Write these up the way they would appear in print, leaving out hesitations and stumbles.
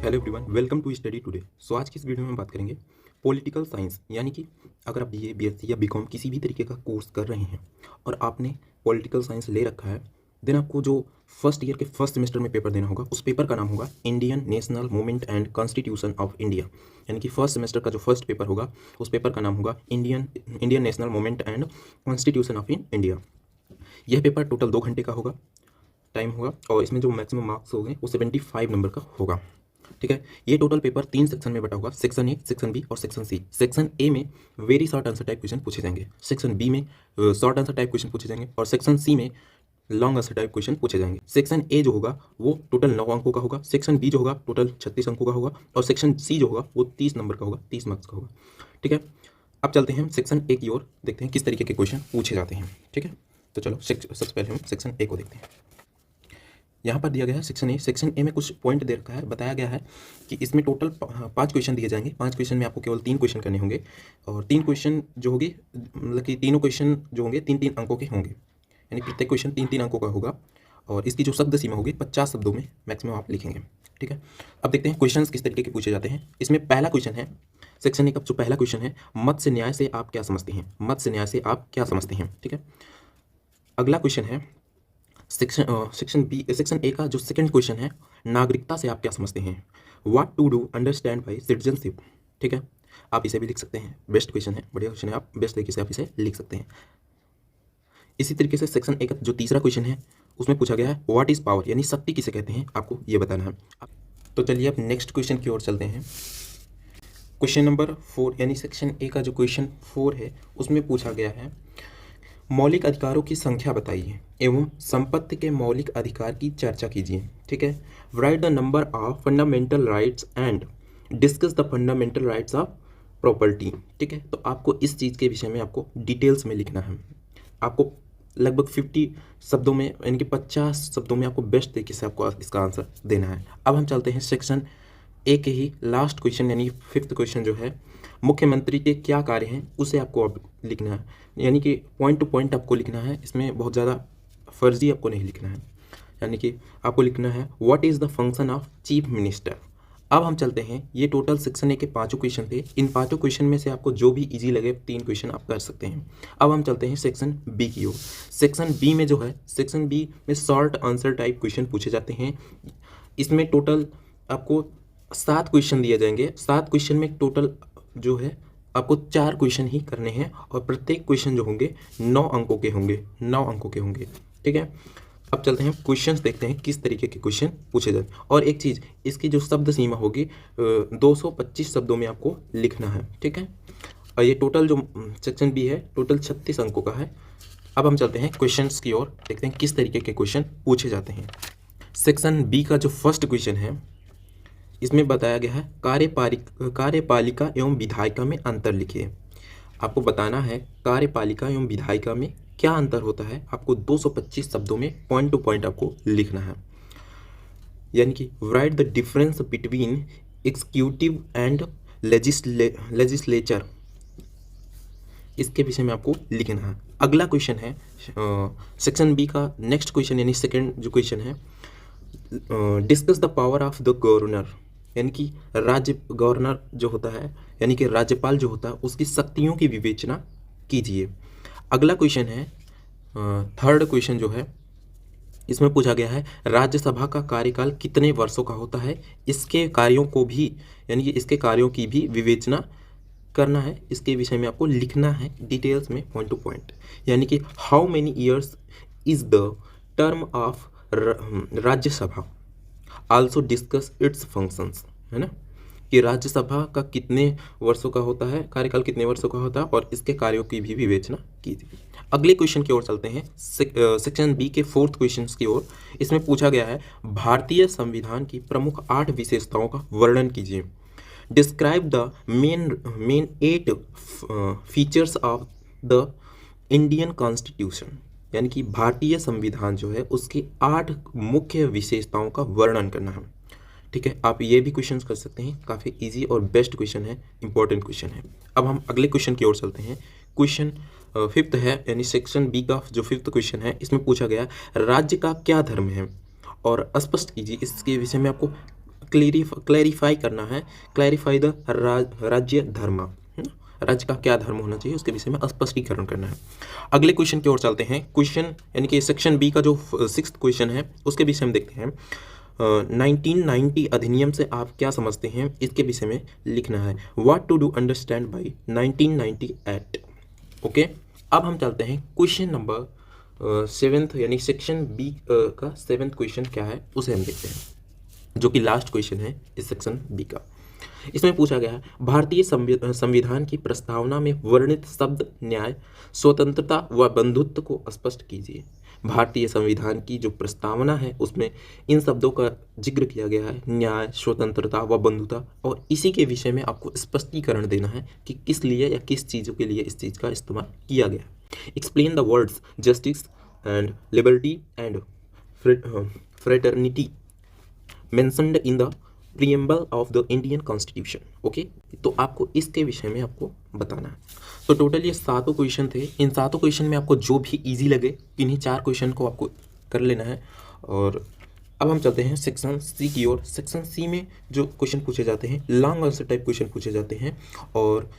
Hello everyone, welcome to study today. So आज की इस वीडियो में हम बात करेंगे पॉलिटिकल साइंस, यानी कि अगर आप बीए, बीएससी या बीकॉम किसी भी तरीके का कोर्स कर रहे हैं और आपने पॉलिटिकल साइंस ले रखा है, देन आपको जो फर्स्ट ईयर के फर्स्ट सेमेस्टर में पेपर देना होगा, उस पेपर का नाम होगा Indian national movement and constitution of India. यानी कि फर्स्ट सेमेस्टर का जो फर्स्ट पेपर होगा, उस पेपर का नाम होगा Indian national movement and constitution of India. यह पेपर टोटल 2 घंटे का होगा, टाइम होगा, और इसमें जो मैक्सिमम मार्क्स होंगे वो 75 नंबर का होगा। ठीक है, ये टोटल पेपर 3 सेक्शन में बटा होगा, सेक्शन ए, सेक्शन बी और सेक्शन सी। सेक्शन ए में very short answer type question पूछे जाएंगे, सेक्शन बी में शॉर्ट आंसर टाइप क्वेश्चन पूछे जाएंगे और सेक्शन सी में लॉन्ग आंसर टाइप क्वेश्चन पूछे जाएंगे। सेक्शन ए जो होगा वो टोटल 9 अंकों का होगा, सेक्शन बी जो होगा टोटल 36 अंकों का होगा और सेक्शन सी जो होगा वो 30 नंबर का होगा, 30 मार्क्स का होगा। ठीक है, अब चलते हैं हम सेक्शन ए की ओर, देखते हैं किस तरीके के क्वेश्चन पूछे जाते हैं। ठीक है, तो चलो सबसे पहले हम सेक्शन ए को देखते हैं। यहाँ पर दिया गया है सेक्शन ए। सेक्शन ए में कुछ पॉइंट दे रखा है, बताया गया है कि इसमें टोटल 5 क्वेश्चन दिए जाएंगे। 5 क्वेश्चन में आपको केवल 3 क्वेश्चन करने होंगे और 3 क्वेश्चन जो होंगे, मतलब कि तीनों क्वेश्चन जो होंगे 3-3 अंकों के होंगे, यानी प्रत्येक क्वेश्चन 3-3 अंकों का होगा और इसकी जो शब्द सीमा होगी 50 शब्दों में मैक्सिमम आप लिखेंगे। ठीक है, अब देखते हैं क्वेश्चन किस तरीके के पूछे जाते हैं। इसमें पहला क्वेश्चन है, सेक्शन ए का जो पहला क्वेश्चन है, मत्स्य न्याय से आप क्या समझते हैं। मत्स्य न्याय से आप क्या समझते हैं। ठीक है, अगला क्वेश्चन है सेक्शन ए का जो सेकंड क्वेश्चन है, नागरिकता से आप क्या समझते हैं। What to do understand by citizenship. ठीक है, आप इसे भी लिख सकते हैं, बेस्ट क्वेश्चन है, बढ़िया क्वेश्चन है, आप बेस्ट तरीके से आप इसे लिख सकते हैं। इसी तरीके से सेक्शन ए का जो तीसरा क्वेश्चन है, उसमें पूछा गया है व्हाट इज पावर, यानी शक्ति किसे कहते हैं, आपको ये बताना है। तो चलिए अब नेक्स्ट क्वेश्चन की ओर चलते हैं। क्वेश्चन नंबर 4, यानी सेक्शन ए का जो क्वेश्चन 4 है, उसमें पूछा गया है मौलिक अधिकारों की संख्या बताइए एवं संपत्ति के मौलिक अधिकार की चर्चा कीजिए। ठीक है, right the number of fundamental rights and discuss the fundamental rights of property. ठीक है, तो आपको इस चीज़ के विषय में आपको डिटेल्स में लिखना है। आपको लगभग 50 शब्दों में, यानी कि 50 शब्दों में आपको बेस्ट तरीके से आपको इसका आंसर देना है। अब हम चलते हैं सेक्शन ए के ही लास्ट क्वेश्चन, यानी 5th क्वेश्चन जो है, मुख्यमंत्री के क्या कार्य हैं, उसे आपको अब लिखना है, यानी कि पॉइंट टू पॉइंट आपको लिखना है। इसमें बहुत ज़्यादा फर्जी आपको नहीं लिखना है, यानी कि आपको लिखना है what is the function of chief minister. अब हम चलते हैं, ये टोटल सेक्शन ए के 5 क्वेश्चन थे। इन 5 क्वेश्चन में से आपको जो भी इजी लगे 3 क्वेश्चन आप कर सकते हैं। अब हम चलते हैं सेक्शन बी की ओर। सेक्शन बी में जो है, सेक्शन बी में शॉर्ट आंसर टाइप क्वेश्चन पूछे जाते हैं। इसमें टोटल आपको 7 क्वेश्चन दिए जाएंगे। 7 क्वेश्चन में टोटल जो है आपको 4 क्वेश्चन ही करने हैं और प्रत्येक क्वेश्चन जो होंगे 9 अंकों के होंगे, 9 अंकों के होंगे। ठीक है, अब चलते हैं क्वेश्चंस देखते हैं किस तरीके के क्वेश्चन पूछे जाते हैं। और एक चीज़, इसकी जो शब्द सीमा होगी 225 शब्दों में आपको लिखना है। ठीक है, और ये टोटल जो सेक्शन बी है टोटल 36 अंकों का है। अब हम चलते हैं क्वेश्चंस की ओर, देखते हैं किस तरीके के क्वेश्चन पूछे जाते हैं। सेक्शन बी का जो फर्स्ट क्वेश्चन है, इसमें बताया गया है कार्यपालिका एवं विधायिका में अंतर लिखिए। आपको बताना है कार्यपालिका एवं विधायिका में क्या अंतर होता है। आपको 225 शब्दों में पॉइंट टू पॉइंट आपको लिखना है, यानी कि right the difference between executive and legislature, इसके विषय में आपको लिखना है। अगला क्वेश्चन है सेक्शन बी का नेक्स्ट क्वेश्चन, यानी सेकेंड जो क्वेश्चन है, discuss the power of the governor, यानी कि गवर्नर जो होता है, यानी कि राज्यपाल जो होता है, उसकी शक्तियों की विवेचना कीजिए। अगला क्वेश्चन है थर्ड क्वेश्चन जो है, इसमें पूछा गया है राज्यसभा का कार्यकाल कितने वर्षों का होता है, इसके कार्यों को भी, यानी कि इसके कार्यों की भी विवेचना करना है। इसके विषय में आपको लिखना है डिटेल्स में पॉइंट टू पॉइंट, यानी कि how many years is the term of Rajya Sabha, also discuss it's functions, है ना, कि राज्यसभा का कितने वर्षों का होता है, कार्यकाल कितने वर्षों का होता है और इसके कार्यों की भी विवेचना कीजिए। अगले क्वेश्चन की ओर चलते हैं, सेक्शन बी के 4th क्वेश्चन की ओर। इसमें पूछा गया है भारतीय संविधान की प्रमुख 8 विशेषताओं का वर्णन कीजिए। Describe the main 8 features of the Indian constitution, यानी कि भारतीय संविधान जो है उसकी 8 मुख्य विशेषताओं का वर्णन करना है। ठीक है, आप ये भी क्वेश्चंस कर सकते हैं, काफ़ी इजी और बेस्ट क्वेश्चन है, इंपॉर्टेंट क्वेश्चन है। अब हम अगले क्वेश्चन की ओर चलते हैं। क्वेश्चन 5th है, यानी सेक्शन बी का जो 5th क्वेश्चन है, इसमें पूछा गया राज्य का क्या धर्म है और स्पष्ट कीजिए। इसके विषय में आपको क्लैरिफाई करना है, क्लैरिफाई द राज्य धर्म, राज्य का क्या धर्म होना चाहिए उसके विषय में स्पष्टीकरण करना है। अगले क्वेश्चन की ओर चलते हैं। क्वेश्चन यानी कि सेक्शन बी का जो 6th क्वेश्चन है उसके विषय में देखते हैं। 1990 अधिनियम से आप क्या समझते हैं, इसके विषय में लिखना है। What to do understand by 1990 act. Okay, अब हम चलते हैं क्वेश्चन नंबर 7th यानी सेक्शन बी का 7th क्वेश्चन क्या है उसे हम देखते हैं, जो कि लास्ट क्वेश्चन है इस सेक्शन बी का। इसमें पूछा गया है, भारतीय संविधान की प्रस्तावना में वर्णित शब्द न्याय, स्वतंत्रता व बंधुत्व को स्पष्ट कीजिए। भारतीय संविधान की जो प्रस्तावना है उसमें इन शब्दों का जिक्र किया गया है, न्याय, स्वतंत्रता व बंधुता, और इसी के विषय में आपको स्पष्टीकरण देना है कि किस लिए या किस चीज़ों के लिए इस चीज़ का इस्तेमाल किया गया है। Explain the words justice and liberty and fraternity mentioned in the preamble of the Indian constitution. Okay, तो आपको इसके विषय में आपको बताना है। तो टोटल ये 7 क्वेश्चन थे। इन 7 क्वेश्चन में आपको जो भी इजी लगे इन्हीं 4 क्वेश्चन को आपको कर लेना है। और अब हम चलते हैं सेक्शन सी की ओर। सेक्शन सी में जो क्वेश्चन पूछे जाते हैं लॉन्ग आंसर टाइप क्वेश्चन पूछे जाते हैं, और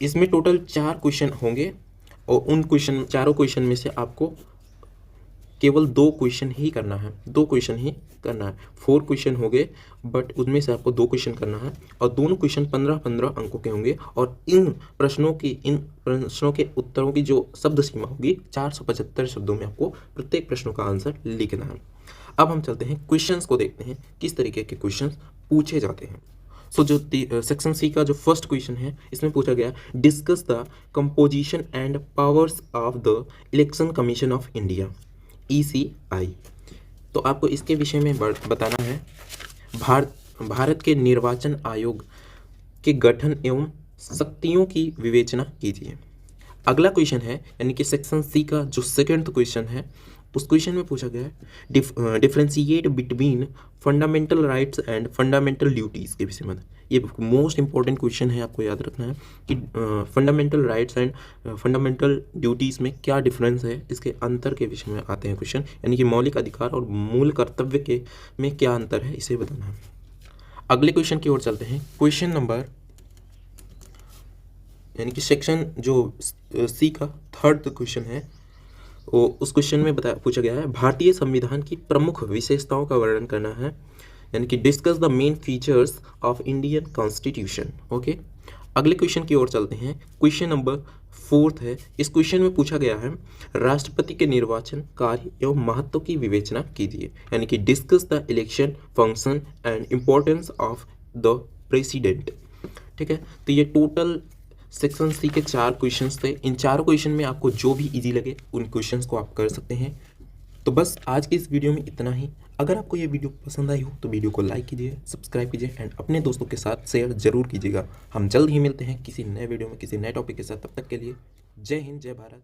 इसमें टोटल 4 क्वेश्चन होंगे, और उन चारों क्वेश्चन में से आपको केवल 2 क्वेश्चन ही करना है, 2 क्वेश्चन ही करना है। 4 क्वेश्चन हो गए, बट उनमें से आपको 2 क्वेश्चन करना है, और दोनों क्वेश्चन 15-15 अंकों के होंगे, और इन प्रश्नों के उत्तरों की जो शब्द सीमा होगी 475 शब्दों में आपको प्रत्येक प्रश्नों का आंसर लिखना है। अब हम चलते हैं क्वेश्चंस को देखते हैं, किस तरीके के क्वेश्चंस पूछे जाते हैं। सो जो सेक्शन सी का जो फर्स्ट क्वेश्चन है इसमें पूछा गया, discuss the composition and powers of the election commission of India, ECI। तो आपको इसके विषय में बताना है, भारत के निर्वाचन आयोग के गठन एवं शक्तियों की विवेचना कीजिए। अगला क्वेश्चन है यानी कि सेक्शन सी का जो 2nd क्वेश्चन है उस क्वेश्चन में पूछा गया है, differentiate between fundamental rights and fundamental duties के विषय में। ये मोस्ट इंपॉर्टेंट क्वेश्चन है, आपको याद रखना है कि fundamental rights and fundamental duties में क्या डिफरेंस है, इसके अंतर के विषय में आते हैं क्वेश्चन, यानी कि मौलिक अधिकार और मूल कर्तव्य के में क्या अंतर है इसे बताना है। अगले क्वेश्चन की ओर चलते हैं। क्वेश्चन नंबर यानी कि सेक्शन जो सी का 3rd क्वेश्चन है वो उस क्वेश्चन में पूछा गया है, भारतीय संविधान की प्रमुख विशेषताओं का वर्णन करना है, यानी कि discuss the main features of Indian constitution. Okay, अगले क्वेश्चन की ओर चलते हैं। क्वेश्चन नंबर 4th है। इस क्वेश्चन में पूछा गया है, राष्ट्रपति के निर्वाचन कार्य एवं महत्व की विवेचना कीजिए, यानी कि discuss the election function and importance of the president. ठीक है, तो ये टोटल सेक्शन सी के 4 क्वेश्चंस थे। इन 4 क्वेश्चन में आपको जो भी इजी लगे उन क्वेश्चंस को आप कर सकते हैं। तो बस आज की इस वीडियो में इतना ही। अगर आपको ये वीडियो पसंद आई हो तो वीडियो को लाइक कीजिए, सब्सक्राइब कीजिए एंड अपने दोस्तों के साथ शेयर जरूर कीजिएगा। हम जल्द ही मिलते हैं किसी नए वीडियो में किसी नए टॉपिक के साथ। तब तक के लिए जय हिंद, जय भारत।